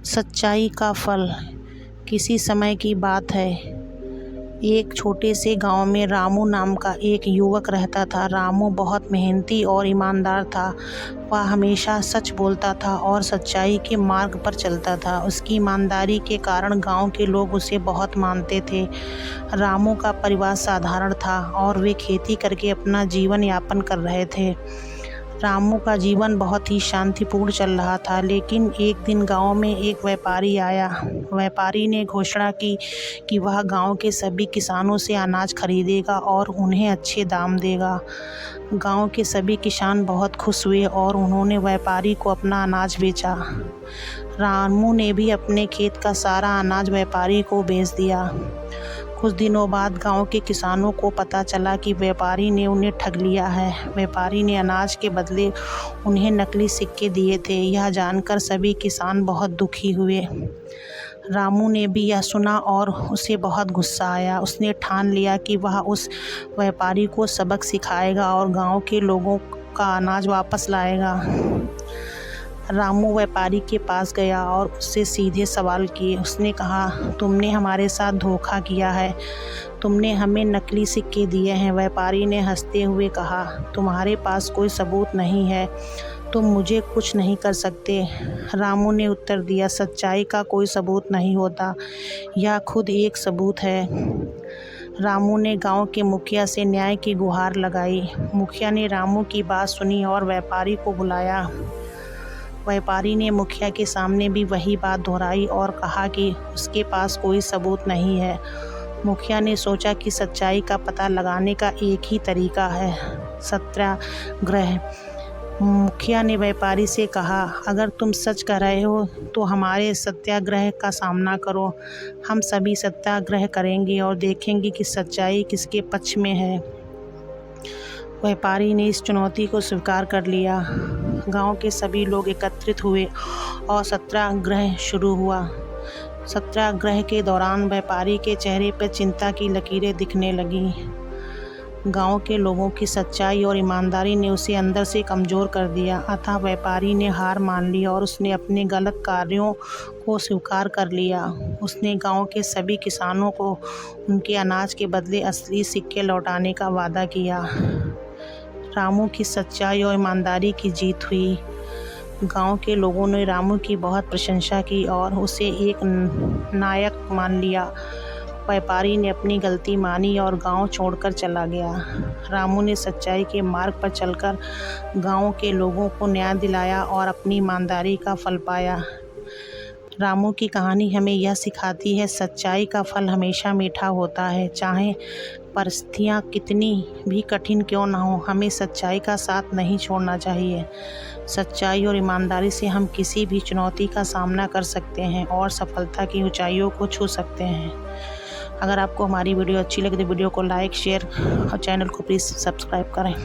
सच्चाई का फल। किसी समय की बात है, एक छोटे से गांव में रामू नाम का एक युवक रहता था। रामू बहुत मेहनती और ईमानदार था। वह हमेशा सच बोलता था और सच्चाई के मार्ग पर चलता था। उसकी ईमानदारी के कारण गांव के लोग उसे बहुत मानते थे। रामू का परिवार साधारण था और वे खेती करके अपना जीवन यापन कर रहे थे। रामू का जीवन बहुत ही शांतिपूर्ण चल रहा था, लेकिन एक दिन गांव में एक व्यापारी आया। व्यापारी ने घोषणा की कि वह गांव के सभी किसानों से अनाज खरीदेगा और उन्हें अच्छे दाम देगा। गांव के सभी किसान बहुत खुश हुए और उन्होंने व्यापारी को अपना अनाज बेचा। रामू ने भी अपने खेत का सारा अनाज व्यापारी को बेच दिया। कुछ दिनों बाद गांव के किसानों को पता चला कि व्यापारी ने उन्हें ठग लिया है। व्यापारी ने अनाज के बदले उन्हें नकली सिक्के दिए थे। यह जानकर सभी किसान बहुत दुखी हुए। रामू ने भी यह सुना और उसे बहुत गुस्सा आया। उसने ठान लिया कि वह उस व्यापारी को सबक सिखाएगा और गांव के लोगों का अनाज वापस लाएगा। रामू व्यापारी के पास गया और उससे सीधे सवाल किए। उसने कहा, तुमने हमारे साथ धोखा किया है, तुमने हमें नकली सिक्के दिए हैं। व्यापारी ने हंसते हुए कहा, तुम्हारे पास कोई सबूत नहीं है, तुम मुझे कुछ नहीं कर सकते। रामू ने उत्तर दिया, सच्चाई का कोई सबूत नहीं होता, यह खुद एक सबूत है। रामू ने गांव के मुखिया से न्याय की गुहार लगाई। मुखिया ने रामू की बात सुनी और व्यापारी को बुलाया। व्यापारी ने मुखिया के सामने भी वही बात दोहराई और कहा कि उसके पास कोई सबूत नहीं है। मुखिया ने सोचा कि सच्चाई का पता लगाने का एक ही तरीका है, सत्याग्रह। मुखिया ने व्यापारी से कहा, अगर तुम सच कह रहे हो तो हमारे सत्याग्रह का सामना करो। हम सभी सत्याग्रह करेंगे और देखेंगे कि सच्चाई किसके पक्ष में है। व्यापारी ने इस चुनौती को स्वीकार कर लिया। गांव के सभी लोग एकत्रित हुए और सत्याग्रह शुरू हुआ। सत्याग्रह के दौरान व्यापारी के चेहरे पर चिंता की लकीरें दिखने लगीं। गांव के लोगों की सच्चाई और ईमानदारी ने उसे अंदर से कमज़ोर कर दिया। अतः व्यापारी ने हार मान ली और उसने अपने गलत कार्यों को स्वीकार कर लिया। उसने गांव के सभी किसानों को उनके अनाज के बदले असली सिक्के लौटाने का वादा किया। रामू की सच्चाई और ईमानदारी की जीत हुई। गांव के लोगों ने रामू की बहुत प्रशंसा की और उसे एक नायक मान लिया। व्यापारी ने अपनी गलती मानी और गांव छोड़कर चला गया। रामू ने सच्चाई के मार्ग पर चलकर गांव के लोगों को न्याय दिलाया और अपनी ईमानदारी का फल पाया। रामू की कहानी हमें यह सिखाती है, सच्चाई का फल हमेशा मीठा होता है। चाहे परिस्थितियाँ कितनी भी कठिन क्यों न हो, हमें सच्चाई का साथ नहीं छोड़ना चाहिए। सच्चाई और ईमानदारी से हम किसी भी चुनौती का सामना कर सकते हैं और सफलता की ऊंचाइयों को छू सकते हैं। अगर आपको हमारी वीडियो अच्छी लगे तो वीडियो को लाइक, शेयर और चैनल को प्लीज़ सब्सक्राइब करें।